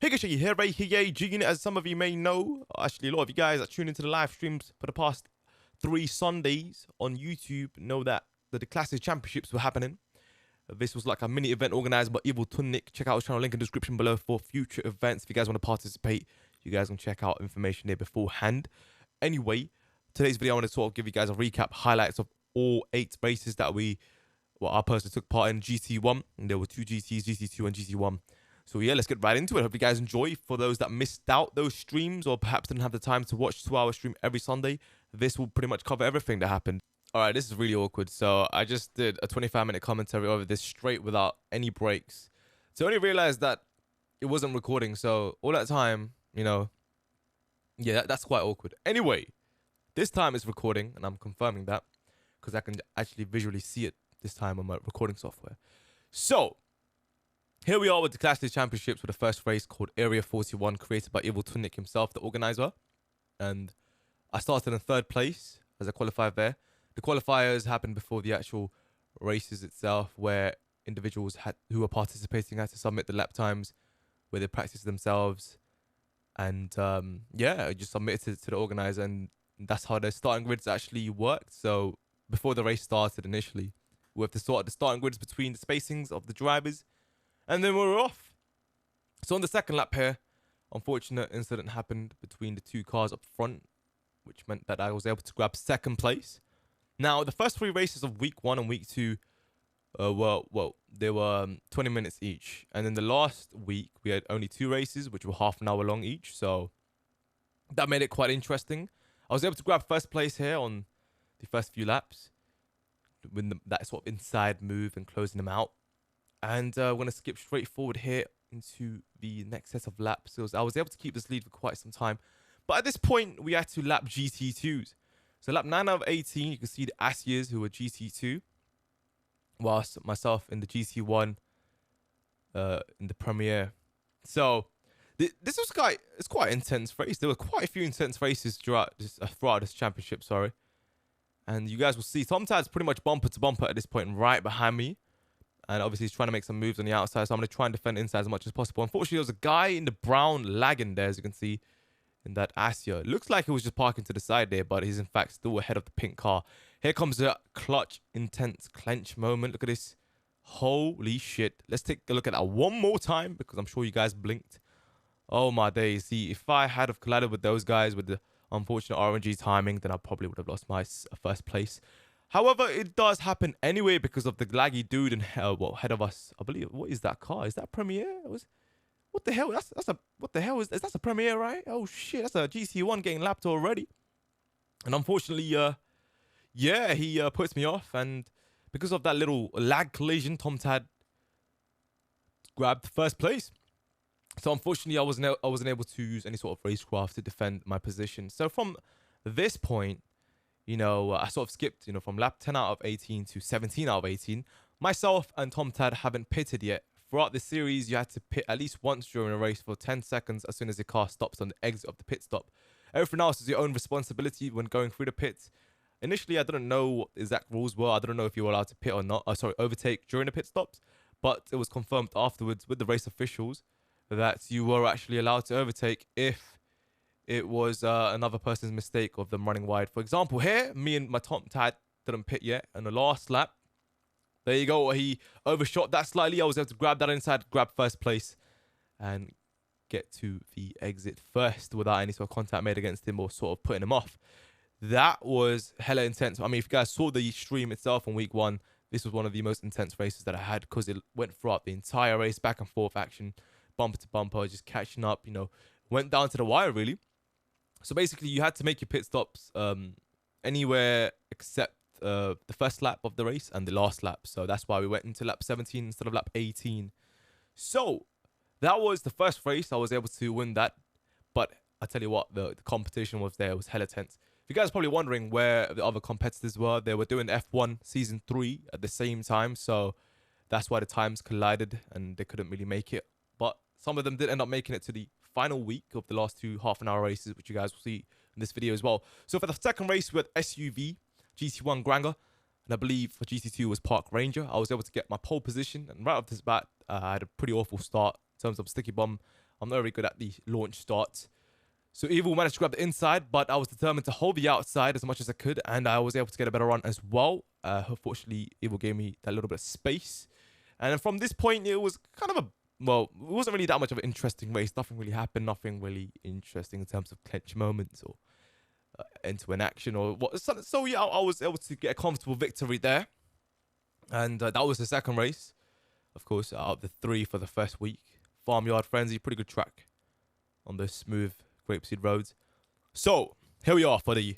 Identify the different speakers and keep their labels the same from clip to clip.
Speaker 1: Hey guys, here, right here, G-Unit, as some of you may know. Actually, a lot of you guys that tune into the live streams for the past 3 Sundays on YouTube know that the Declasse Championships were happening. This was like a mini event organized by Evil Tunnik. Check out his channel, link in the description below for future events. If you guys want to participate, you guys can check out information there beforehand. Anyway, today's video, I want to sort of give you guys a recap, highlights of all 8 races that I personally took part in GT1. And there were 2 GTs, GT2 and GT1. So yeah, let's get right into it. Hope you guys enjoy. For those that missed out those streams or perhaps didn't have the time to watch 2-hour stream every Sunday, this will pretty much cover everything that happened. All right, this is really awkward. So I just did a 25-minute commentary over this straight without any breaks. So I only realized that it wasn't recording. So all that time, you know, yeah, that's quite awkward. Anyway, this time it's recording and I'm confirming that because I can actually visually see it this time on my recording software. So here we are with the Declasse Championships with the first race called Area 41, created by Evil Tunnik himself, the organizer. And I started in 3rd place as a qualifier there. The qualifiers happened before the actual races itself, where individuals who were participating had to submit the lap times, where they practiced themselves. And yeah, I just submitted it to the organizer, and that's how the starting grids actually worked. So before the race started initially, we have to sort out the starting grids between the spacings of the drivers. And then we were off. So on the second lap here, unfortunate incident happened between the 2 cars up front, which meant that I was able to grab 2nd place. Now, the first 3 races of week 1 and week 2 they were 20 minutes each. And then the last week, we had only 2 races, which were half an hour long each. So that made it quite interesting. I was able to grab 1st place here on the first few laps, with that sort of inside move and closing them out. And we're going to skip straight forward here into the next set of laps. So I was able to keep this lead for quite some time. But at this point, we had to lap GT2s. So lap 9 out of 18, you can see the Asias who were GT2. Whilst myself in the GT1 in the Premiere. So this was quite an intense race. There were quite a few intense races throughout this championship, sorry. And you guys will see Tomtad's pretty much bumper to bumper at this point right behind me. And obviously, he's trying to make some moves on the outside. So I'm going to try and defend inside as much as possible. Unfortunately, there was a guy in the brown lagging there, as you can see, in that Asia. It looks like he was just parking to the side there, but he's in fact still ahead of the pink car. Here comes the clutch, intense clench moment. Look at this. Holy shit. Let's take a look at that one more time because I'm sure you guys blinked. Oh, my days. See, if I had have collided with those guys with the unfortunate RNG timing, then I probably would have lost my 1st place. However, it does happen anyway because of the laggy dude ahead of us. I believe. What is that car? Is that Premiere? What the hell? What the hell is that's a Premiere, right? Oh shit, that's a GT1 getting lapped already. And unfortunately, yeah, he puts me off, and because of that little lag collision, Tomtad grabbed 1st place. So unfortunately, I wasn't able to use any sort of racecraft to defend my position. So from this point, you know, I sort of skipped, you know, from lap 10 out of 18 to 17 out of 18. Myself and Tomtad haven't pitted yet. Throughout the series, you had to pit at least once during a race for 10 seconds as soon as the car stops on the exit of the pit stop. Everything else is your own responsibility when going through the pits. Initially, I didn't know what the exact rules were. I didn't know if you were allowed to pit or not. Overtake during the pit stops. But it was confirmed afterwards with the race officials that you were actually allowed to overtake if it was another person's mistake of them running wide. For example, here, me and my Tomtad didn't pit yet. And the last lap, there you go. He overshot that slightly. I was able to grab that inside, grab 1st place, and get to the exit first without any sort of contact made against him or sort of putting him off. That was hella intense. I mean, if you guys saw the stream itself on week 1, this was one of the most intense races that I had because it went throughout the entire race, back and forth action, bumper to bumper, just catching up, you know, went down to the wire, really. So basically, you had to make your pit stops anywhere except the 1st lap of the race and the last lap. So that's why we went into lap 17 instead of lap 18. So that was the 1st race. I was able to win that. But I tell you what, the competition was there. It was hella tense. If you guys are probably wondering where the other competitors were, they were doing F1 Season 3 at the same time. So that's why the times collided and they couldn't really make it. But some of them did end up making it to the final week of the last 2 half-an-hour races, which you guys will see in this video as well. So for the 2nd race, we had SUV, GT1 Granger, and I believe for GT2 was Park Ranger. I was able to get my pole position, and right off this bat, I had a pretty awful start in terms of sticky bomb. I'm not very good at the launch start. So Evil managed to grab the inside, but I was determined to hold the outside as much as I could, and I was able to get a better run as well. Unfortunately, Evil gave me that little bit of space. And then from this point, it was kind of well, it wasn't really that much of an interesting race. Nothing really happened. Nothing really interesting in terms of clinch moments or end-to-end action or what. So yeah, I was able to get a comfortable victory there. And that was the second race, of course, out of the 3 for the first week. Farmyard Frenzy, pretty good track on the smooth grapeseed roads. So here we are for the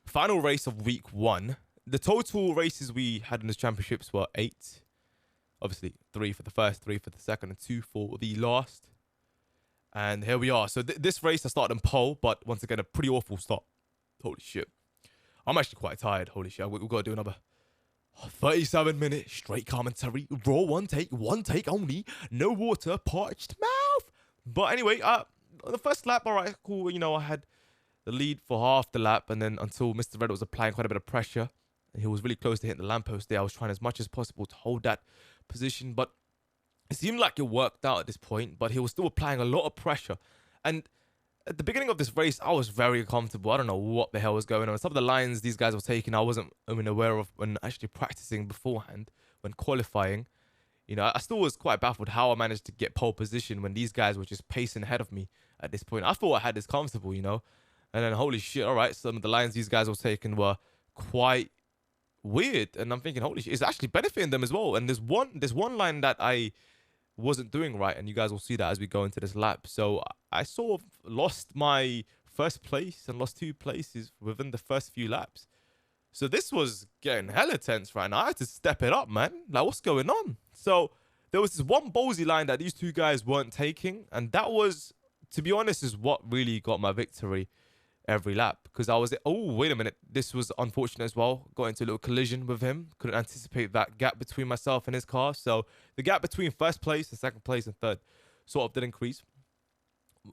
Speaker 1: final race of week 1. The total races we had in the championships were 8. Obviously, 3 for the first, 3 for the second, and 2 for the last. And here we are. So this race I started in pole, but once again, a pretty awful start. Holy shit. I'm actually quite tired. Holy shit. We've got to do another 37-minute straight commentary. Raw one take only. No water, parched mouth. But anyway, the first lap, all right, cool. You know, I had the lead for half the lap, and then until Mr. Red was applying quite a bit of pressure, and he was really close to hitting the lamppost there. I was trying as much as possible to hold that position, but it seemed like it worked out at this point, but he was still applying a lot of pressure. And at the beginning of this race, I was very comfortable. I don't know what the hell was going on. Some of the lines these guys were taking, I wasn't even aware of when actually practicing beforehand, when qualifying. You know, I still was quite baffled how I managed to get pole position when these guys were just pacing ahead of me at this point. I thought I had this comfortable, you know. And then, holy shit, all right, some of the lines these guys were taking were quite weird. And I'm thinking, holy shit, it's actually benefiting them as well. And there's one line that I wasn't doing right, and you guys will see that as we go into this lap. So I sort of lost my first place and lost 2 places within the first few laps. So this was getting hella tense right now. I had to step it up, man. Like, what's going on? So there was this one ballsy line that these 2 guys weren't taking, and that was, to be honest, is what really got my victory every lap. Because I was, oh, wait a minute. This was unfortunate as well. Got into a little collision with him. Couldn't anticipate that gap between myself and his car. So the gap between first place and second place and third sort of did increase.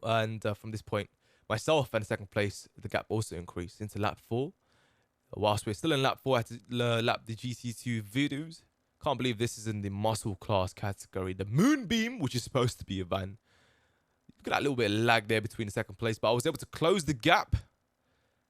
Speaker 1: And from this point, myself and second place, the gap also increased into lap 4. Whilst we're still in lap 4, I had to lap the GT2 Voodoos. Can't believe this is in the muscle class category. The Moonbeam, which is supposed to be a van. Look at that little bit of lag there between the second place. But I was able to close the gap.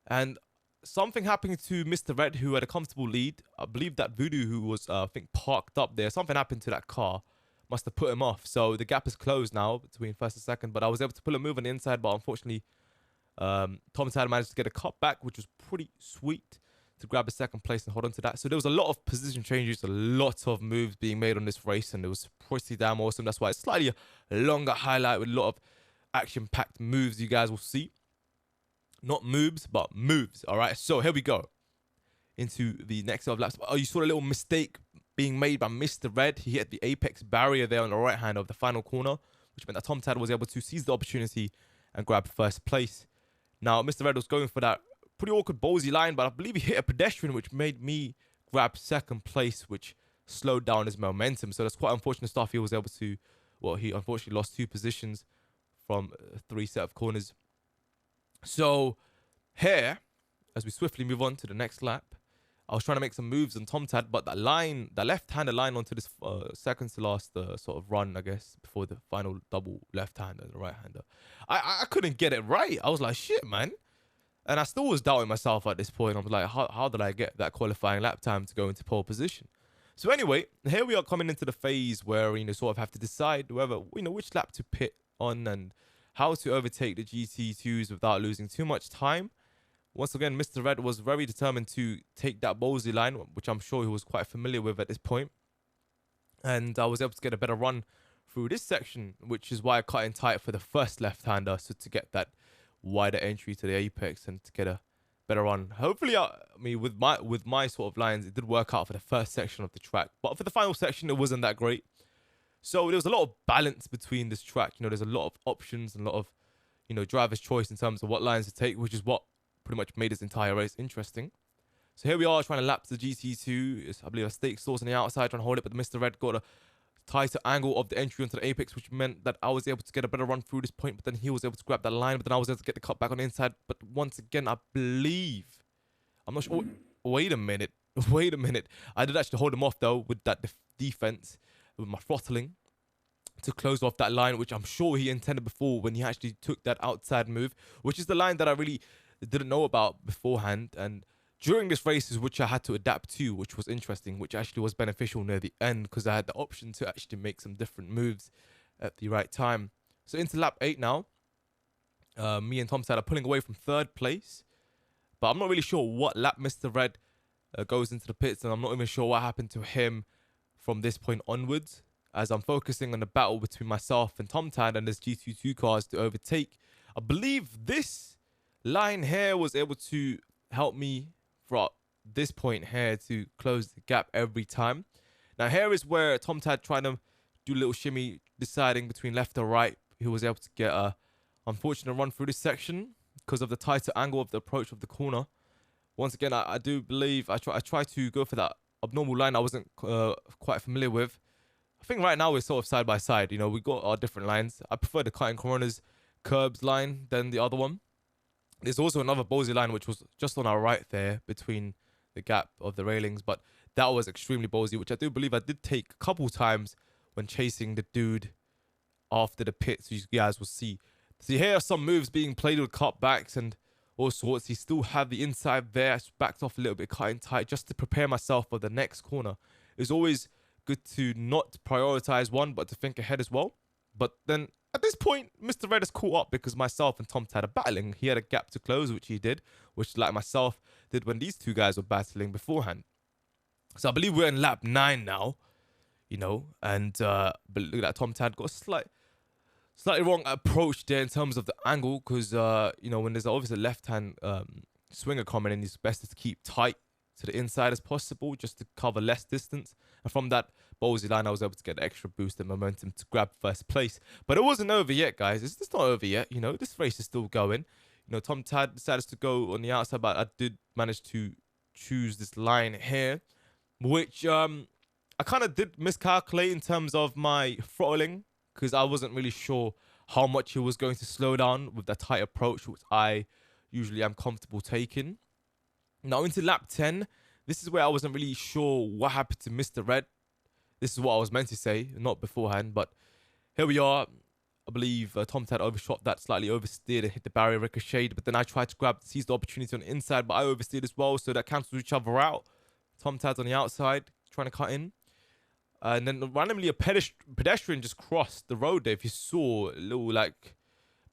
Speaker 1: And something happened to Mr. Red, who had a comfortable lead. I believe that Voodoo, who was, I think, parked up there. Something happened to that car. Must have put him off. So the gap is closed now between first and second. But I was able to pull a move on the inside. But unfortunately, Tom Tad managed to get a cut back, which was pretty sweet, to grab a second place and hold on to that. So there was a lot of position changes, a lot of moves being made on this race, and it was pretty damn awesome. That's why it's slightly a longer highlight with a lot of action-packed moves you guys will see. Not moves, but moves, all right? So here we go into the next set of laps. Oh, you saw a little mistake being made by Mr. Red. He hit the apex barrier there on the right hand of the final corner, which meant that Tom Tad was able to seize the opportunity and grab first place. Now, Mr. Red was going for that pretty awkward ballsy line, but I believe he hit a pedestrian, which made me grab second place, which slowed down his momentum. So that's quite unfortunate stuff. He was able to, well, he unfortunately lost 2 positions from 3 set of corners. So here, as we swiftly move on to the next lap, I was trying to make some moves on Tom Tad, but that line, that left-hander line onto this second to last sort of run, I guess, before the final double left-hander and the right-hander, I couldn't get it right. I was like, shit, man. And I still was doubting myself at this point. I was like, how did I get that qualifying lap time to go into pole position? So anyway, here we are coming into the phase where, you know, sort of have to decide whether, you know, which lap to pit on and how to overtake the GT2s without losing too much time. Once again, Mr. Red was very determined to take that ballsy line, which I'm sure he was quite familiar with at this point. And I was able to get a better run through this section, which is why I cut in tight for the first left-hander, so to get that wider entry to the apex and to get a better run. Hopefully, I mean, with my sort of lines, it did work out for the first section of the track. But for the final section, it wasn't that great. So there was a lot of balance between this track. You know, there's a lot of options and a lot of, you know, driver's choice in terms of what lines to take, which is what pretty much made this entire race interesting. So here we are trying to lap the GT2. It's, I believe, a stake source on the outside, trying to hold it, but Mr. Red got a tighter angle of the entry onto the apex, which meant that I was able to get a better run through this point, but then he was able to grab that line, but then I was able to get the cut back on the inside. But once again, I believe, I'm not sure. Wait a minute. I did actually hold him off, though, with that defense, with my throttling. to close off that line, which I'm sure he intended before when he actually took that outside move, which is the line that I really didn't know about beforehand. And during this race is which I had to adapt to, which was interesting, which actually was beneficial near the end because I had the option to actually make some different moves at the right time. So into lap 8 now. Me and Tomstad are pulling away from 3rd place, but I'm not really sure what lap Mr. Red goes into the pits, and I'm not even sure what happened to him from this point onwards, as I'm focusing on the battle between myself and Tomtad and his GT2 cars to overtake. I believe this line here was able to help me from this point here to close the gap every time. Now here is where Tomtad trying to do a little shimmy, deciding between left or right. He was able to get a unfortunate run through this section because of the tighter angle of the approach of the corner. Once again, I do believe I try to go for that abnormal line I wasn't quite familiar with. I think right now we're sort of side by side. You know, we got our different lines. I prefer the cutting corners curbs line than the other one. There's also another ballsy line which was just on our right there between the gap of the railings, but that was extremely ballsy, which I do believe I did take a couple times when chasing the dude after the pit, so you guys will see. So here are some moves being played with cutbacks and all sorts. He still had the inside there. I backed off a little bit, cutting tight just to prepare myself for the next corner. It's always good to not prioritize one, but to think ahead as well. But then at this point, Mr. Red has caught up because myself and Tomtad are battling. He had a gap to close, which he did, which like myself did when these two guys were battling beforehand. So I believe we're in lap 9 now, you know, and but look at that, Tomtad got a slightly wrong approach there in terms of the angle, because you know, when there's obviously a left-hand swinger coming in, it's best to keep tight to the inside as possible just to cover less distance. And from that ballsy line, I was able to get the extra boost and momentum to grab 1st place. But it wasn't over yet, guys. It's not over yet. You know, this race is still going. You know, Tomtad decided to go on the outside, but I did manage to choose this line here, which I kind of did miscalculate in terms of my throttling, because I wasn't really sure how much he was going to slow down with that tight approach, which I usually am comfortable taking. Now into lap 10, this is where I wasn't really sure what happened to Mr. Red. This is what I was meant to say, not beforehand, but here we are. I believe Tomtad overshot that, slightly oversteered and hit the barrier, ricocheted, but then I tried to seize the opportunity on the inside, but I oversteered as well, so that cancels each other out. Tomtad's on the outside, trying to cut in. And then randomly a pedestrian just crossed the road there. If you saw a little like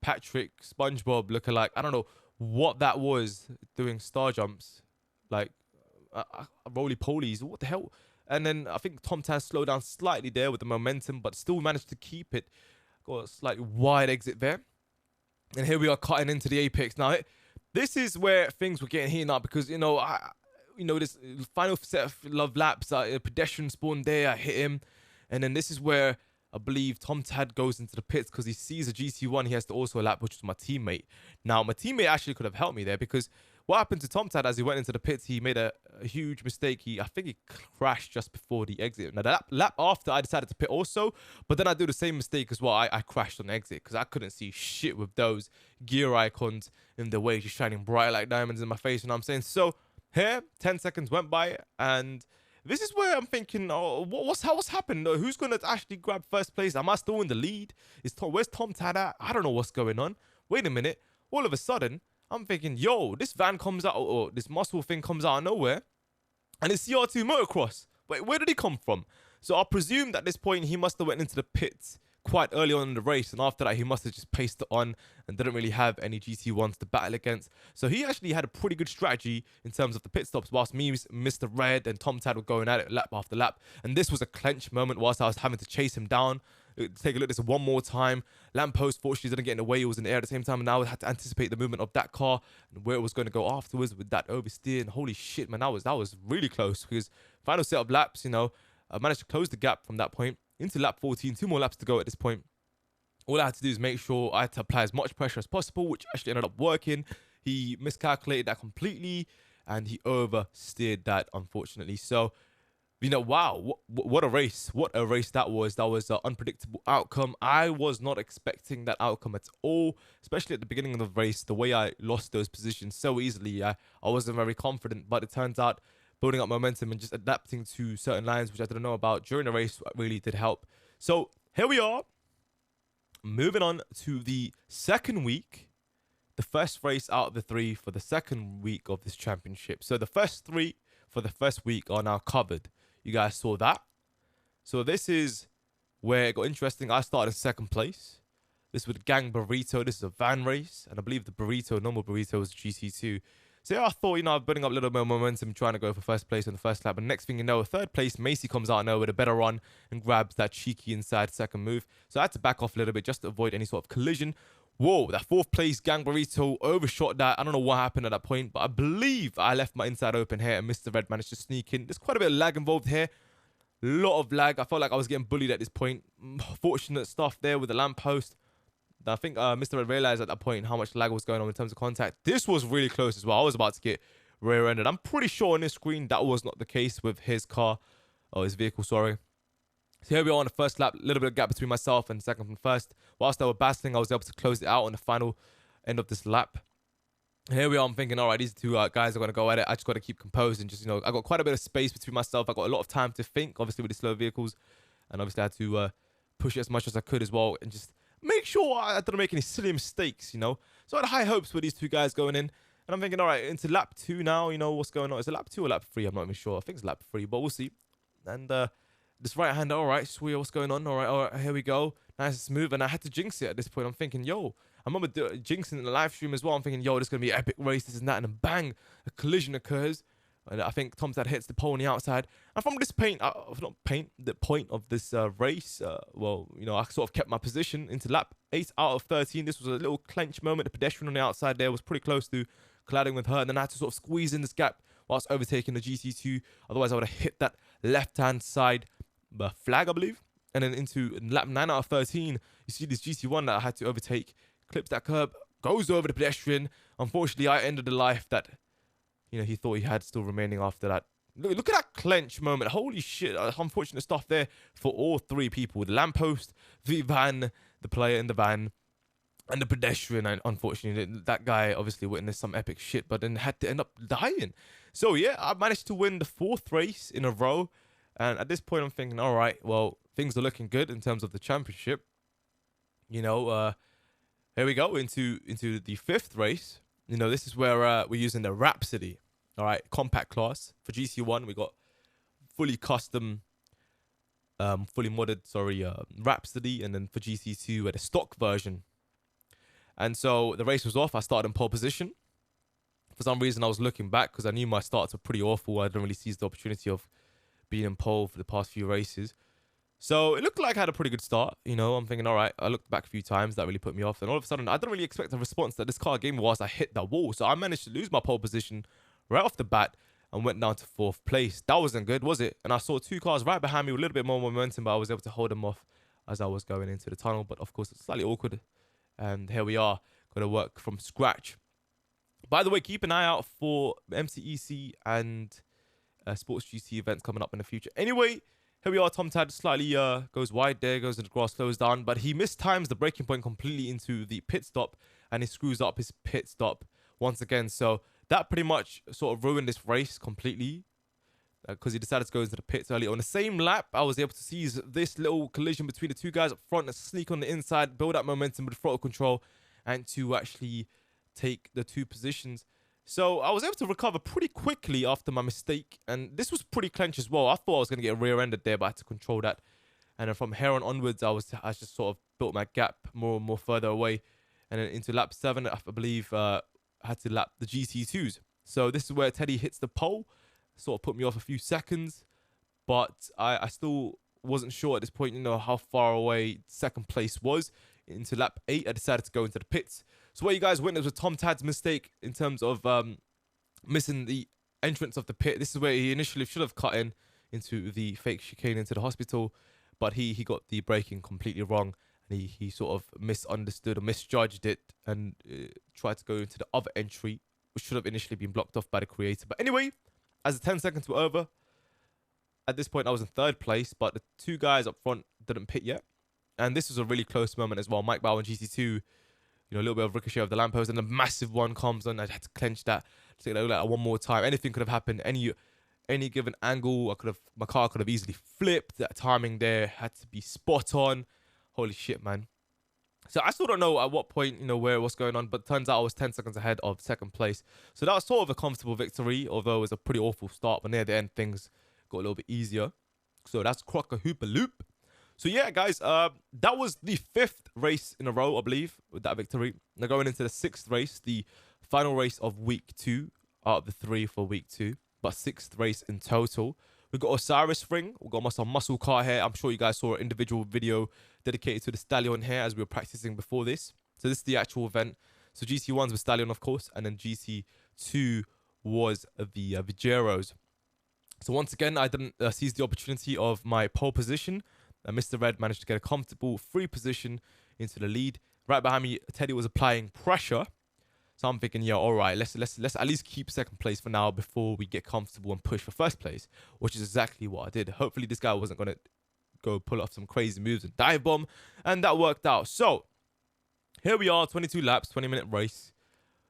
Speaker 1: Patrick SpongeBob lookalike, I don't know what that was, doing star jumps, like roly polies, what the hell? And then I think Tomtad slowed down slightly there with the momentum, but still managed to keep it. Got a slightly wide exit there. And here we are cutting into the apex. Now, this is where things were getting heated up because, you know, this final set of love laps, a pedestrian spawned there, I hit him. And then this is where I believe Tomtad goes into the pits because he sees a GT1 he has to also lap, which was my teammate. Now, my teammate actually could have helped me there because what happened to Tomtad as he went into the pits, he made a huge mistake. I think he crashed just before the exit. Now, that lap after, I decided to pit also, but then I do the same mistake as well. I crashed on exit because I couldn't see shit with those gear icons in the way, just shining bright like diamonds in my face, you know what I'm saying? So, here, 10 seconds went by, and this is where I'm thinking, oh, what's happened? Who's going to actually grab 1st place? Am I still in the lead? Where's Tomtad at? I don't know what's going on. Wait a minute. All of a sudden, I'm thinking, yo, this van comes out, or this muscle thing comes out of nowhere, and it's CR2 motocross. Wait, where did he come from? So I presume that at this point, he must have went into the pits quite early on in the race, and after that he must have just paced it on and didn't really have any GT1s to battle against. So he actually had a pretty good strategy in terms of the pit stops, whilst me, Mr. Red and Tomtad were going at it lap after lap. And this was a clench moment whilst I was having to chase him down. Take a look at this one more time. Lamppost fortunately didn't get in the way. It was in the air at the same time, and now I had to anticipate the movement of that car and where it was going to go afterwards with that oversteer. And holy shit, man, that was really close, because final set of laps, you know, I managed to close the gap from that point into lap 14. 2 more laps to go at this point. All I had to do is make sure I had to apply as much pressure as possible, which actually ended up working. He miscalculated that completely, and he oversteered that, unfortunately. So, you know, wow, what a race. What a race that was. That was an unpredictable outcome. I was not expecting that outcome at all, especially at the beginning of the race. The way I lost those positions so easily, I wasn't very confident, but it turns out building up momentum and just adapting to certain lines, which I didn't know about during the race, really did help. So here we are. Moving on to the second week. The first race out of the 3 for the second week of this championship. So the first 3 for the first week are now covered. You guys saw that. So this is where it got interesting. I started in second place. This was the Gang Burrito. This is a van race. And I believe the Burrito, normal Burrito, was GC2. So yeah, I thought, I'm building up a little bit of momentum, trying to go for first place in the first lap. But next thing you know, third place, Macy comes out now with a better run and grabs that cheeky inside second move. So I had to back off a little bit just to avoid any sort of collision. Whoa, that fourth place Gang Burrito overshot that. I don't know what happened at that point, but I believe I left my inside open here and Mr. Red managed to sneak in. There's quite a bit of lag involved here. Lot of lag. I felt like I was getting bullied at this point. Fortunate stuff there with the lamppost. I think Mr. Red realized at that point how much lag was going on in terms of contact. This was really close as well. I was about to get rear-ended. I'm pretty sure on this screen that was not the case with his car. Oh, his vehicle, sorry. So here we are on the first lap. A little bit of gap between myself and second from first. Whilst they were battling, I was able to close it out on the final end of this lap. And here we are. I'm thinking, all right, these two guys are going to go at it. I just got to keep composed and just, I got quite a bit of space between myself. I got a lot of time to think, obviously, with the slow vehicles. And obviously, I had to push it as much as I could as well and just make sure I didn't make any silly mistakes, So I had high hopes with these two guys going in. And I'm thinking, all right, into lap 2 now, what's going on? Is it lap 2 or lap 3? I'm not even sure. I think it's lap 3, but we'll see. And this right hander, all right, sweet, what's going on? All right, here we go. Nice and smooth. And I had to jinx it at this point. I'm thinking, yo, I remember jinxing in the live stream as well. I'm thinking, yo, this is going to be an epic race, this and that. And then bang, a collision occurs. And I think Tom's dad hits the pole on the outside. And from this the point of this race, I sort of kept my position into lap 8 out of 13. This was a little clench moment. The pedestrian on the outside there was pretty close to colliding with her. And then I had to sort of squeeze in this gap whilst overtaking the GC2. Otherwise, I would have hit that left-hand side flag, I believe. And then into lap 9 out of 13, you see this GC1 that I had to overtake. Clips that curb, goes over the pedestrian. Unfortunately, I ended the life that he thought he had still remaining after that. Look at that clench moment. Holy shit. Unfortunate stuff there for all 3 people. The lamppost, the van, the player in the van, and the pedestrian. And unfortunately, that guy obviously witnessed some epic shit, but then had to end up dying. So yeah, I managed to win the 4th race in a row. And at this point, I'm thinking, all right, well, things are looking good in terms of the championship. Here we go into the 5th race. This is where we're using the Rhapsody. All right, compact class. For GC1, we got fully custom, fully modded, Rhapsody. And then for GC2, we had a stock version. And so the race was off. I started in pole position. For some reason, I was looking back because I knew my starts were pretty awful. I didn't really seize the opportunity of being in pole for the past few races. So it looked like I had a pretty good start. I'm thinking, all right, I looked back a few times. That really put me off. And all of a sudden, I didn't really expect the response that this car gave me whilst I hit that wall. So I managed to lose my pole position right off the bat and went down to 4th place. That wasn't good, was it? And I saw 2 cars right behind me with a little bit more momentum, but I was able to hold them off as I was going into the tunnel. But of course, it's slightly awkward. And here we are, going to work from scratch. By the way, keep an eye out for MCEC and Sports GC events coming up in the future. Anyway, here we are. Tom Tad slightly goes wide there, goes into the grass, slows down, but he mistimes the braking point completely into the pit stop, and he screws up his pit stop once again. So that pretty much sort of ruined this race completely because he decided to go into the pits early. On the same lap, I was able to seize this little collision between the 2 guys up front and sneak on the inside, build up momentum with throttle control, and to actually take the 2 positions. So I was able to recover pretty quickly after my mistake. And this was pretty clench as well. I thought I was going to get rear-ended there, but I had to control that. And then from here on onwards, I just sort of built my gap more and more further away. And then into lap 7, I believe I had to lap the GC2s. So this is where Teddy hits the pole. Sort of put me off a few seconds. But I still wasn't sure at this point, how far away 2nd place was. Into lap 8, I decided to go into the pits. So what you guys witnessed was Tom Tad's mistake in terms of missing the entrance of the pit. This is where he initially should have cut in into the fake chicane into the hospital, but he got the braking completely wrong, and he sort of misunderstood or misjudged it and tried to go into the other entry, which should have initially been blocked off by the creator. But anyway, as the 10 seconds were over, at this point I was in 3rd place, but the 2 guys up front didn't pit yet. And this was a really close moment as well. Mike Bauer and GC2, a little bit of ricochet of the lamppost, and a massive one comes on. I had to clench that, take that like one more time. Anything could have happened. Any given angle, my car could have easily flipped. That timing there had to be spot on. Holy shit, man. So I still don't know at what point, what's going on, but turns out I was 10 seconds ahead of second place. So that was sort of a comfortable victory, although it was a pretty awful start. But near the end, things got a little bit easier. So that's Crocker Hooper Loop. So yeah, guys, that was the 5th race in a row, I believe, with that victory. Now going into the 6th race, the final race of week 2 out of the 3 for week 2, but 6th race in total. We've got Osiris Ring. We've got some muscle car here. I'm sure you guys saw an individual video dedicated to the Stallion here as we were practicing before this. So this is the actual event. So GC1's with Stallion, of course, and then GC2 was the Vigeros. So once again, I didn't seize the opportunity of my pole position. Mr. Red managed to get a comfortable 3 position into the lead. Right behind me, Teddy was applying pressure. So I'm thinking, yeah, all right, let's at least keep second place for now before we get comfortable and push for first place, which is exactly what I did. Hopefully this guy wasn't going to go pull off some crazy moves and dive bomb, and that worked out. So here we are, 22 laps, 20-minute race.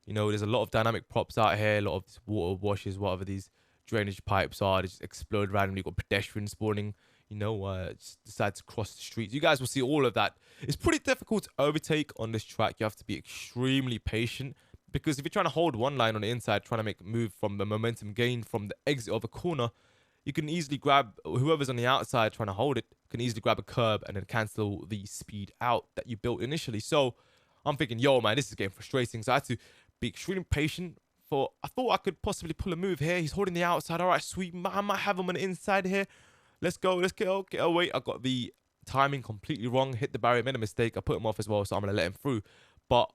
Speaker 1: There's a lot of dynamic props out here, a lot of water washes, whatever these drainage pipes are. They just explode randomly. You've got pedestrians spawning, just decide to cross the streets. You guys will see all of that. It's pretty difficult to overtake on this track. You have to be extremely patient, because if you're trying to hold one line on the inside, trying to make a move from the momentum gain from the exit of a corner, you can easily grab whoever's on the outside trying to hold it, can easily grab a curb and then cancel the speed out that you built initially. So I'm thinking, yo, man, this is getting frustrating. So I had to be extremely patient. I thought I could possibly pull a move here. He's holding the outside. All right, sweet. I might have him on the inside here. Let's go. Let's get away. I got the timing completely wrong. Hit the barrier, made a mistake. I put him off as well, so I'm going to let him through. But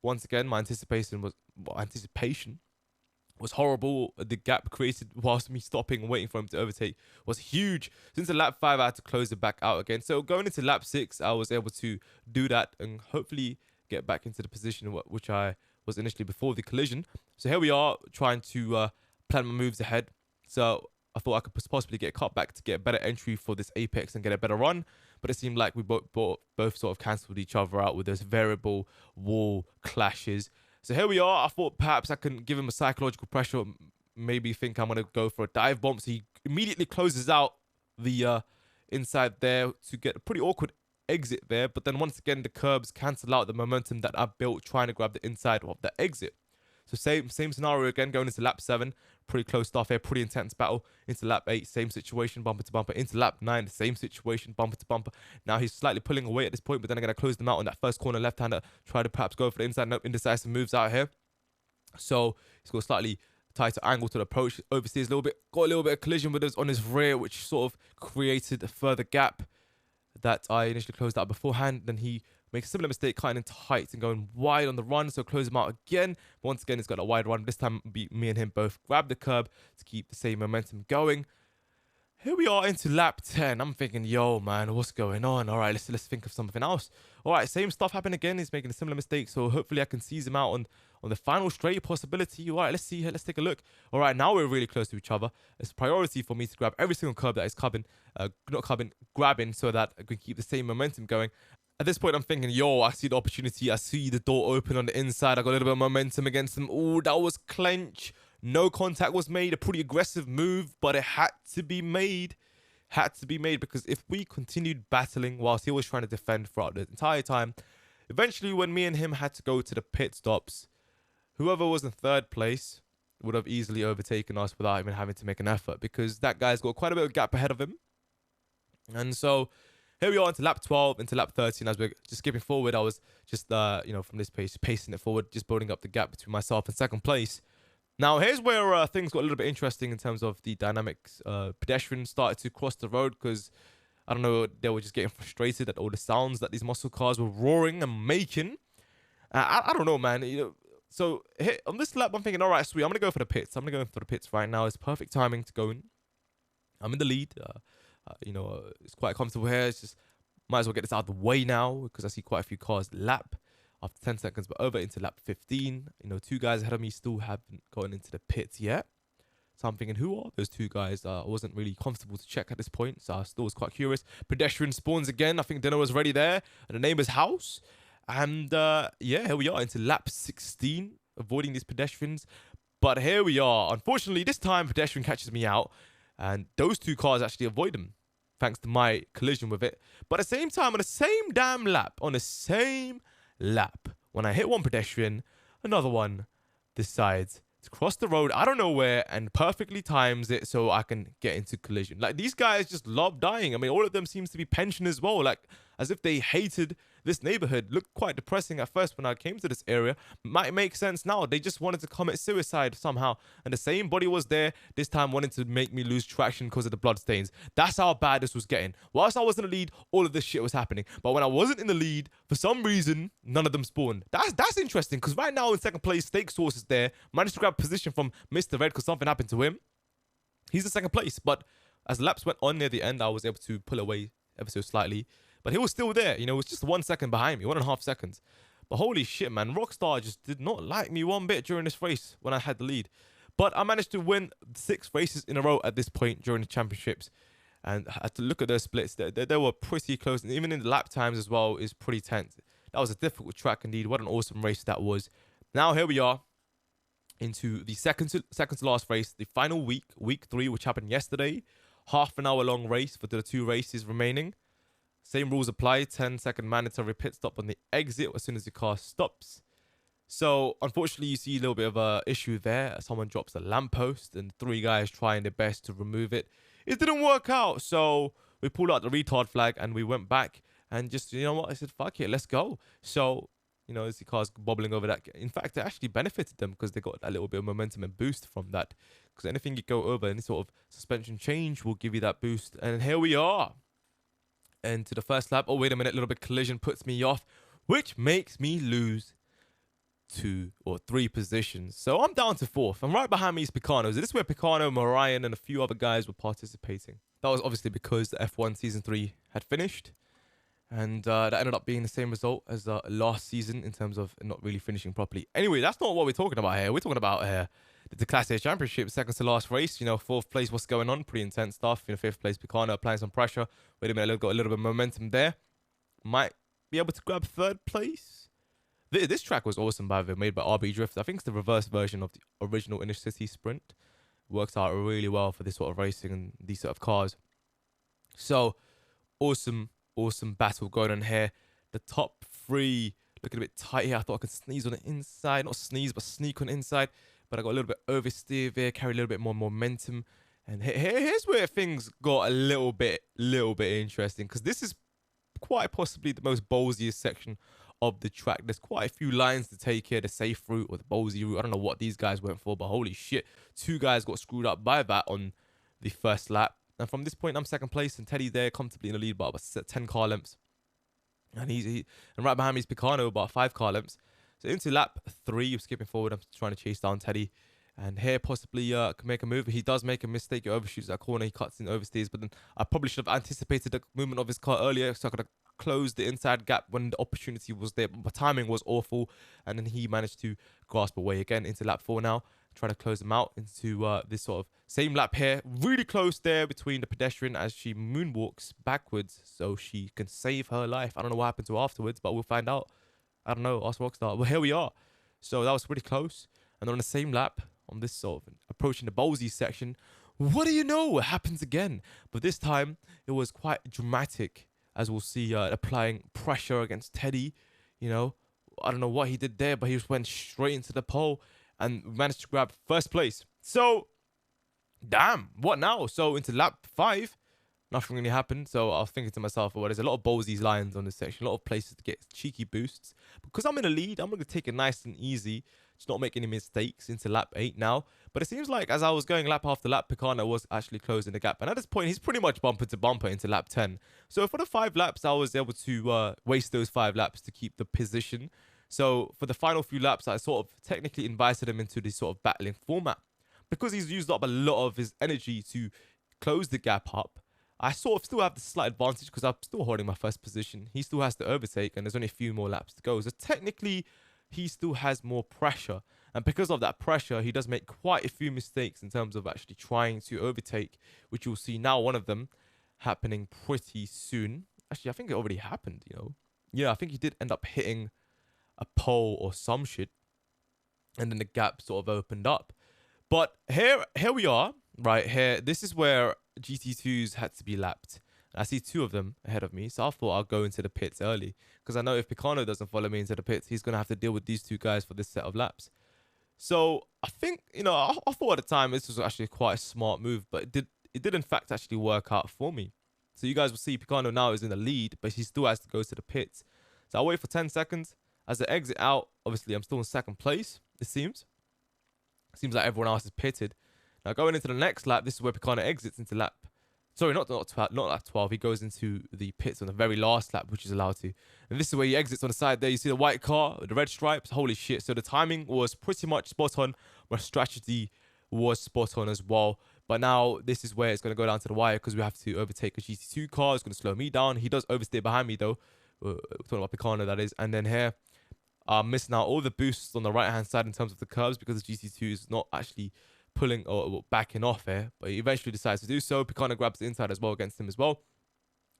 Speaker 1: once again, my anticipation was horrible. The gap created whilst me stopping and waiting for him to overtake was huge. Since the lap 5, I had to close it back out again. So going into lap 6, I was able to do that and hopefully get back into the position which I was initially before the collision. So here we are trying to plan my moves ahead. So I thought I could possibly get a cut back to get a better entry for this apex and get a better run. But it seemed like we both sort of cancelled each other out with those variable wall clashes. So here we are. I thought perhaps I can give him a psychological pressure, maybe think I'm going to go for a dive bomb. So he immediately closes out the inside there to get a pretty awkward exit there. But then once again, the curbs cancel out the momentum that I built trying to grab the inside of the exit. So same scenario again, going into lap 7. Pretty close stuff here, pretty intense battle. Into lap 8, same situation, bumper to bumper. Into lap 9, the same situation, bumper to bumper. Now he's slightly pulling away at this point, but then I'm going to close them out on that first corner left-hander. Try to perhaps go for the inside, no indecisive moves out here. So he's got a slightly tighter angle to the approach. Oversteers a little bit, got a little bit of collision with us on his rear, which sort of created a further gap that I initially closed out beforehand. Then he makes a similar mistake, cutting into height and going wide on the run, so close him out again. But once again, he's got a wide run. This time, me and him both grab the curb to keep the same momentum going. Here we are into lap 10. I'm thinking, yo, man, what's going on? All right, let's think of something else. All right, same stuff happened again. He's making a similar mistake, so hopefully I can seize him out on the final straight possibility. All right, let's see here. Let's take a look. All right, now we're really close to each other. It's a priority for me to grab every single curb that is grabbing so that I can keep the same momentum going. At this point, I'm thinking, yo, I see the opportunity. I see the door open on the inside. I got a little bit of momentum against him. Oh, that was clench. No contact was made. A pretty aggressive move, but it had to be made. Had to be made because if we continued battling whilst he was trying to defend throughout the entire time, eventually when me and him had to go to the pit stops, whoever was in third place would have easily overtaken us without even having to make an effort because that guy's got quite a bit of gap ahead of him. And so here we are into lap 12, into lap 13. As we're just skipping forward, I was just, from this pace, pacing it forward, just building up the gap between myself and second place. Now, here's where things got a little bit interesting in terms of the dynamics. Pedestrians started to cross the road because, I don't know, they were just getting frustrated at all the sounds that these muscle cars were roaring and making. I don't know, man. So here, on this lap, I'm thinking, all right, sweet, I'm going to go for the pits. I'm going to go for the pits right now. It's perfect timing to go in. I'm in the lead. It's quite comfortable here. It's just, might as well get this out of the way now because I see quite a few cars lap after 10 seconds, but over into lap 15. 2 guys ahead of me still haven't gotten into the pits yet. So I'm thinking, who are those 2 guys? I wasn't really comfortable to check at this point, so I still was quite curious. Pedestrian spawns again. I think dinner was ready there at the neighbor's house. And here we are into lap 16, avoiding these pedestrians. But here we are. Unfortunately, this time pedestrian catches me out, and those 2 cars actually avoid him. thanks to my collision with it. But at the same time, on the same damn lap, when I hit one pedestrian, another one decides to cross the road out of nowhere and perfectly times it so I can get into collision. Like, these guys just love dying. I mean, all of them seems to be pensioners as well, like as if they hated this neighborhood. Looked quite depressing at first when I came to this area. Might make sense now. They just wanted to commit suicide somehow, and the same body was there this time, wanting to make me lose traction because of the bloodstains. That's how bad this was getting. Whilst I was in the lead, all of this shit was happening. But when I wasn't in the lead, for some reason, none of them spawned. That's interesting, because right now in second place, Steak Sauce is there. Managed to grab position from Mr. Red because something happened to him. He's in second place, but as laps went on near the end, I was able to pull away ever so slightly. But he was still there, you know, it was just 1 second behind me, 1.5 seconds. But holy shit, man, Rockstar just did not like me one bit during this race when I had the lead. But I managed to win 6 races in a row at this point during the championships. And I had to look at those splits. They were pretty close. And even in the lap times as well, is pretty tense. That was a difficult track indeed. What an awesome race that was. Now here we are into the second to last race, the final week 3, which happened yesterday. Half an hour long race for the 2 races remaining. Same rules apply, 10-second mandatory pit stop on the exit as soon as the car stops. So, unfortunately, you see a little bit of a issue there. Someone drops a lamppost and 3 guys trying their best to remove it. It didn't work out, so we pulled out the retard flag and we went back and just, you know what, I said, fuck it, let's go. So, you know, as the car's bobbling over that. In fact, it actually benefited them because they got a little bit of momentum and boost from that. Because anything you go over, any sort of suspension change will give you that boost. And here we are. Into the first lap. Oh, wait a minute. A little bit collision puts me off, which makes me lose 2 or 3 positions. So I'm down to 4th. And right behind me is Picano. This is where Picano, Marion, and a few other guys were participating. That was obviously because the F1 Season 3 had finished. And that ended up being the same result as last season in terms of not really finishing properly. Anyway, that's not what we're talking about here. We're talking about the Declasse Championships, second to last race. You know, 4th place, what's going on? Pretty intense stuff. You know, 5th place, Picano applying some pressure. Wait a minute, got a little bit of momentum there. Might be able to grab 3rd place. This track was awesome, by the way, made by RB Drift. I think it's the reverse version of the original Inner City Sprint. Works out really well for this sort of racing and these sort of cars. So, awesome battle going on here. The top 3 looking a bit tight here. I thought I could sneeze on the inside. Not sneeze, but sneak on the inside. But I got a little bit oversteer there, carry a little bit more momentum. And here's where things got a little bit interesting. Because this is quite possibly the most ballsiest section of the track. There's quite a few lines to take here. The safe route or the ballsy route. I don't know what these guys went for, but holy shit. 2 guys got screwed up by that on the first lap. And from this point, I'm second place, and Teddy there comfortably in the lead by about 10 car lengths. And and right behind me is Picano, about 5 car lengths. So into lap 3, you're skipping forward. I'm trying to chase down Teddy. And here possibly can make a move. He does make a mistake. He overshoots that corner. He cuts in, oversteers. But then I probably should have anticipated the movement of his car earlier, so I could have closed the inside gap when the opportunity was there. But timing was awful. And then he managed to grasp away again into lap 4 now. Trying to close him out into this sort of same lap here. Really close there between the pedestrian as she moonwalks backwards so she can save her life. I don't know what happened to her afterwards, but we'll find out. I don't know, ask Rockstar. Well, here we are. So that was pretty close. And on the same lap, on this sort of approaching the ballsy section, what do you know? It happens again. But this time, it was quite dramatic, as we'll see, applying pressure against Teddy. You know, I don't know what he did there, but he just went straight into the pole and managed to grab 1st place. So, damn, what now? So into lap 5, nothing really happened. So I was thinking to myself, well, there's a lot of ballsy lines on this section, a lot of places to get cheeky boosts. Because I'm in the lead, I'm going to take it nice and easy, just not make any mistakes into lap 8 now. But it seems like as I was going lap after lap, Picano was actually closing the gap. And at this point, he's pretty much bumper to bumper into lap 10. So for the 5 laps, I was able to waste those 5 laps to keep the position. So for the final few laps, I sort of technically invited him into this sort of battling format. Because he's used up a lot of his energy to close the gap up, I sort of still have the slight advantage because I'm still holding my 1st position. He still has to overtake and there's only a few more laps to go. So technically, he still has more pressure. And because of that pressure, he does make quite a few mistakes in terms of actually trying to overtake, which you'll see now, one of them happening pretty soon. Actually, I think it already happened, you know. Yeah, I think he did end up hitting a pole or some shit. And then the gap sort of opened up. But here we are, right here. This is where GT2s had to be lapped. I see 2 of them ahead of me. So I thought I'll go into the pits early. Because I know if Picano doesn't follow me into the pits, he's going to have to deal with these 2 guys for this set of laps. So I think, you know, I thought at the time this was actually quite a smart move. But it did in fact actually work out for me. So you guys will see Picano now is in the lead, but he still has to go to the pits. So I'll wait for 10 seconds. As I exit out, obviously I'm still in 2nd place, it seems. Seems like everyone else is pitted. Now going into the next lap, this is where Picano exits into lap. Sorry, not lap 12. He goes into the pits on the very last lap, which is allowed to. And this is where he exits on the side there. You see the white car with the red stripes. Holy shit. So the timing was pretty much spot on. My strategy was spot on as well. But now this is where it's going to go down to the wire because we have to overtake a GT2 car. It's going to slow me down. He does oversteer behind me though. We're talking about Picano, that is. And then here, missing out all the boosts on the right-hand side in terms of the curves because the GT2 is not actually pulling or backing off here. But he eventually decides to do so. Picano grabs the inside as well against him as well.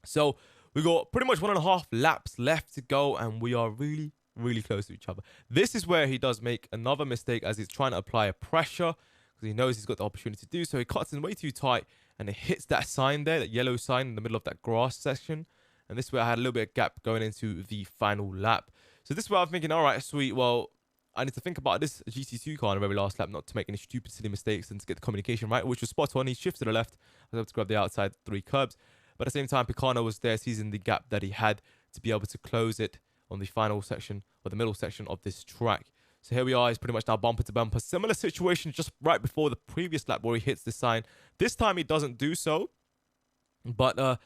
Speaker 1: So we got pretty much 1.5 laps left to go. And we are really, really close to each other. This is where he does make another mistake as he's trying to apply a pressure. Because he knows he's got the opportunity to do so. He cuts in way too tight. And it hits that sign there, that yellow sign in the middle of that grass section. And this is where I had a little bit of gap going into the final lap. So this is where I'm thinking, all right, sweet. Well, I need to think about this GT2 car in the very last lap, not to make any stupid, silly mistakes and to get the communication right, which was spot on. He shifts to the left. I was able to grab the outside 3 curbs. But at the same time, Picano was there, seizing the gap that he had to be able to close it on the final section or the middle section of this track. So here we are. He's pretty much now bumper to bumper. Similar situation just right before the previous lap where he hits the sign. This time he doesn't do so. But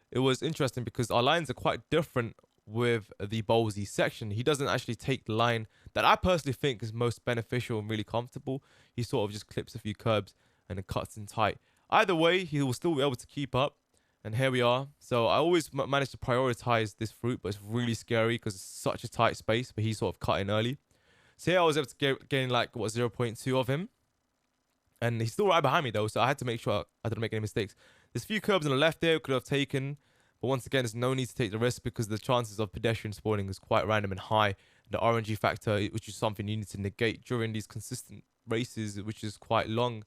Speaker 1: it was interesting because our lines are quite different with the Bowlesy section. He doesn't actually take the line that I personally think is most beneficial and really comfortable. He sort of just clips a few curbs and then cuts in tight. Either way, he will still be able to keep up. And here we are. So I always manage to prioritize this route, but it's really scary because it's such a tight space. But he's sort of cut in early. So here I was able to gain like, what, 0.2 of him. And he's still right behind me though. So I had to make sure I didn't make any mistakes. There's a few curbs on the left there we could have taken. But once again, there's no need to take the risk because the chances of pedestrian spawning is quite random and high. The RNG factor, which is something you need to negate during these consistent races, which is quite long.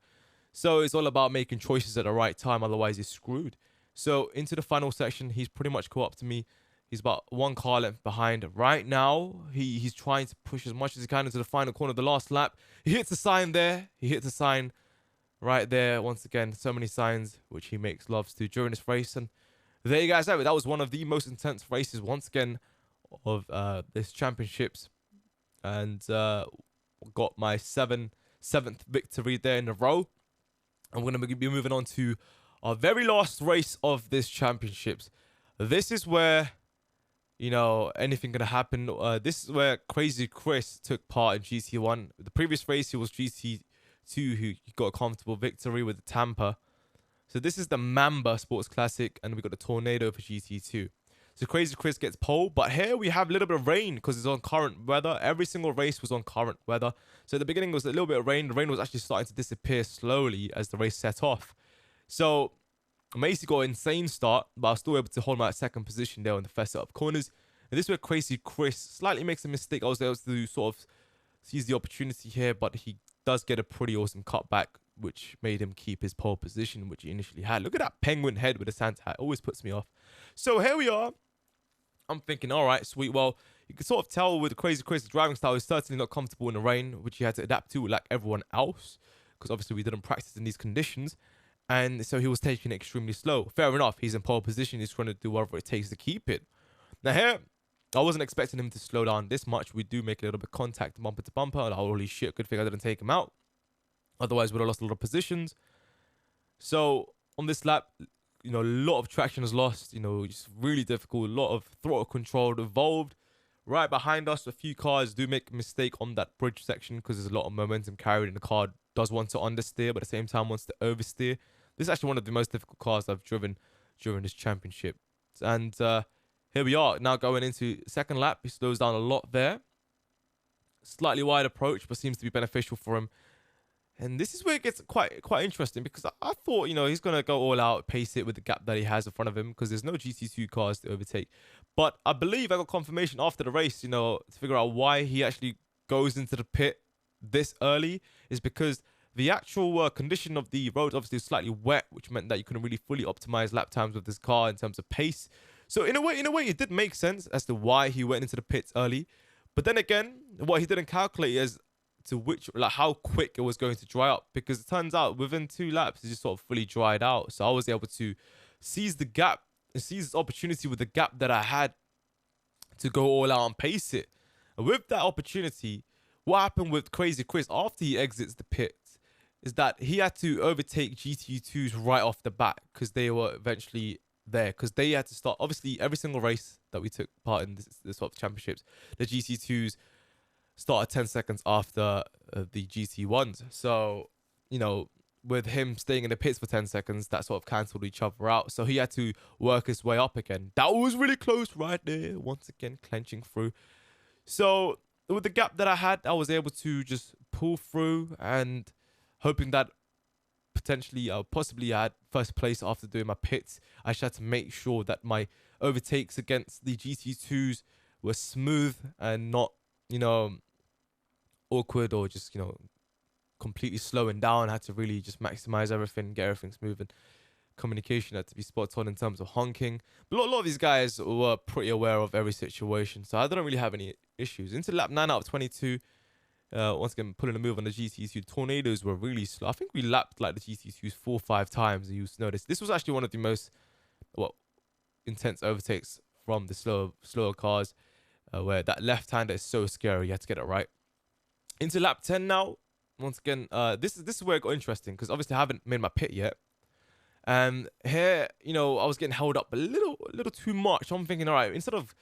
Speaker 1: So it's all about making choices at the right time. Otherwise, you're screwed. So into the final section, he's pretty much caught up to me. He's about 1 car length behind. Right now, he's trying to push as much as he can into the final corner of the last lap. He hits a sign there. He hits a sign right there. Once again, so many signs, which he makes loves to during this race. And there you guys have it. That was one of the most intense races, once again, of this championships. And got my seventh victory there in a row. I'm going to be moving on to our very last race of this championships. This is where, you know, anything going to happen. This is where Crazy Chris took part in GT1. The previous race, he was GT2, who got a comfortable victory with the Tampa. So this is the Mamba Sports Classic, and we got the Tornado for GT2. So Crazy Chris gets pole, but here we have a little bit of rain because it's on current weather. Every single race was on current weather. So at the beginning was a little bit of rain. The rain was actually starting to disappear slowly as the race set off. So Macy got an insane start, but I was still able to hold my 2nd position there on the first set of corners. And this is where Crazy Chris slightly makes a mistake. I was able to sort of seize the opportunity here, but he does get a pretty awesome cutback, which made him keep his pole position, which he initially had. Look at that penguin head with a Santa hat. Always puts me off. So here we are. I'm thinking, all right, sweet. Well, you can sort of tell with Crazy Chris' driving style is certainly not comfortable in the rain, which he had to adapt to like everyone else, because obviously we didn't practice in these conditions. And so he was taking it extremely slow. Fair enough. He's in pole position. He's trying to do whatever it takes to keep it. Now here, I wasn't expecting him to slow down this much. We do make a little bit of contact bumper to bumper. Like, holy shit, good thing I didn't take him out. Otherwise, we'd have lost a lot of positions. So on this lap, you know, a lot of traction is lost. You know, it's really difficult. A lot of throttle control involved. Right behind us, a few cars do make a mistake on that bridge section because there's a lot of momentum carried and the car does want to understeer, but at the same time wants to oversteer. This is actually one of the most difficult cars I've driven during this championship. And here we are now going into 2nd lap. He slows down a lot there. Slightly wide approach, but seems to be beneficial for him. And this is where it gets quite interesting because I thought, you know, he's going to go all out, pace it with the gap that he has in front of him because there's no GT2 cars to overtake. But I believe I got confirmation after the race, you know, to figure out why he actually goes into the pit this early is because The actual condition of the road obviously was slightly wet, which meant that you couldn't really fully optimize lap times with this car in terms of pace. So in a way, it did make sense as to why he went into the pits early. But then again, what he didn't calculate is to which, like, how quick it was going to dry up, because it turns out within 2 laps it just sort of fully dried out. So I was able to seize the gap, seize this opportunity with the gap that I had to go all out and pace it. And with that opportunity, what happened with Crazy Chris after he exits the pits is that he had to overtake GT2s right off the bat, because they were eventually there, because they had to start. Obviously, every single race that we took part in this sort of championships, the GT2s started 10 seconds after the GT1s. So, you know, with him staying in the pits for 10 seconds, that sort of cancelled each other out. So he had to work his way up again. That was really close right there. Once again, clenching through. So with the gap that I had, I was able to just pull through, and hoping that potentially possibly I had first place after doing my pits. I just had to make sure that my overtakes against the GT2s were smooth and not, you know, awkward or just, you know, completely slowing down. I had to really just maximize everything, get everything smooth, and communication had to be spot on in terms of honking. But a lot of these guys were pretty aware of every situation, so I don't really have any issues. Into lap 9 out of 22, once again pulling a move on the GT2. Tornadoes were really slow. I think we lapped like the GT2s 4 or 5 times, and you notice this was actually one of the most intense overtakes from the slower cars, where that left hander is so scary. You had to get it right. Into lap 10 now. Once again, this is where it got interesting, because obviously I haven't made my pit yet. And here, you know, I was getting held up a little too much. I'm thinking, all right, instead of,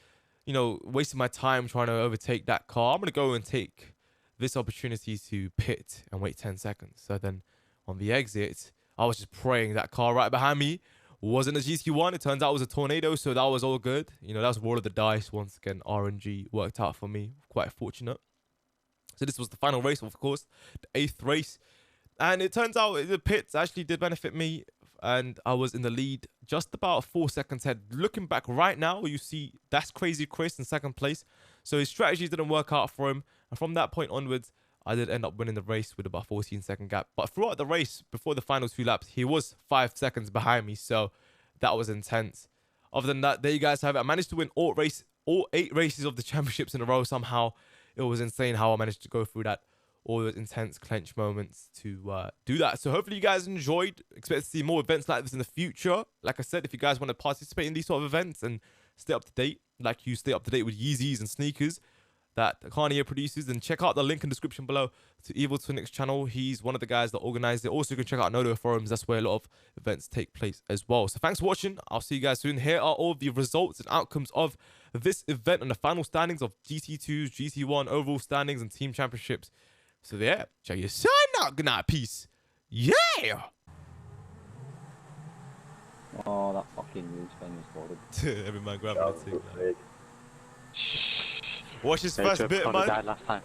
Speaker 1: you know, wasting my time trying to overtake that car, I'm going to go and take this opportunity to pit and wait 10 seconds. So then on the exit, I was just praying that car right behind me wasn't a GT1. It turns out it was a Tornado, so that was all good. You know, that was roll of the dice. Once again, RNG worked out for me. Quite fortunate. So this was the final race, of course, the 8th race. And it turns out the pits actually did benefit me, and I was in the lead just about 4 seconds ahead. Looking back right now, you see that's Crazy Chris in 2nd place. So his strategy didn't work out for him. And from that point onwards, I did end up winning the race with about 14-second gap. But throughout the race, before the final 2 laps, he was 5 seconds behind me. So that was intense. Other than that, there you guys have it. I managed to win all 8 races of the championships in a row somehow. It was insane how I managed to go through that, all those intense clench moments to do that. So hopefully you guys enjoyed. Expect to see more events like this in the future. Like I said, if you guys want to participate in these sort of events and stay up to date, like you stay up to date with Yeezys and sneakers that Kanye produces, then check out the link in the description below to Evil Tonics channel. He's one of the guys that organized it. Also, you can check out Nodo forums. That's where a lot of events take place as well. So thanks for watching. I'll see you guys soon. Here are all the results and outcomes of this event and the final standings of GT2s, GT1, overall standings, and team championships. So yeah, check your sign out. Good night. Peace. Yeah.
Speaker 2: Oh, that fucking news thing was loaded.
Speaker 1: Every man grabbing a thing. Watch his first bit, man.
Speaker 2: Died last time.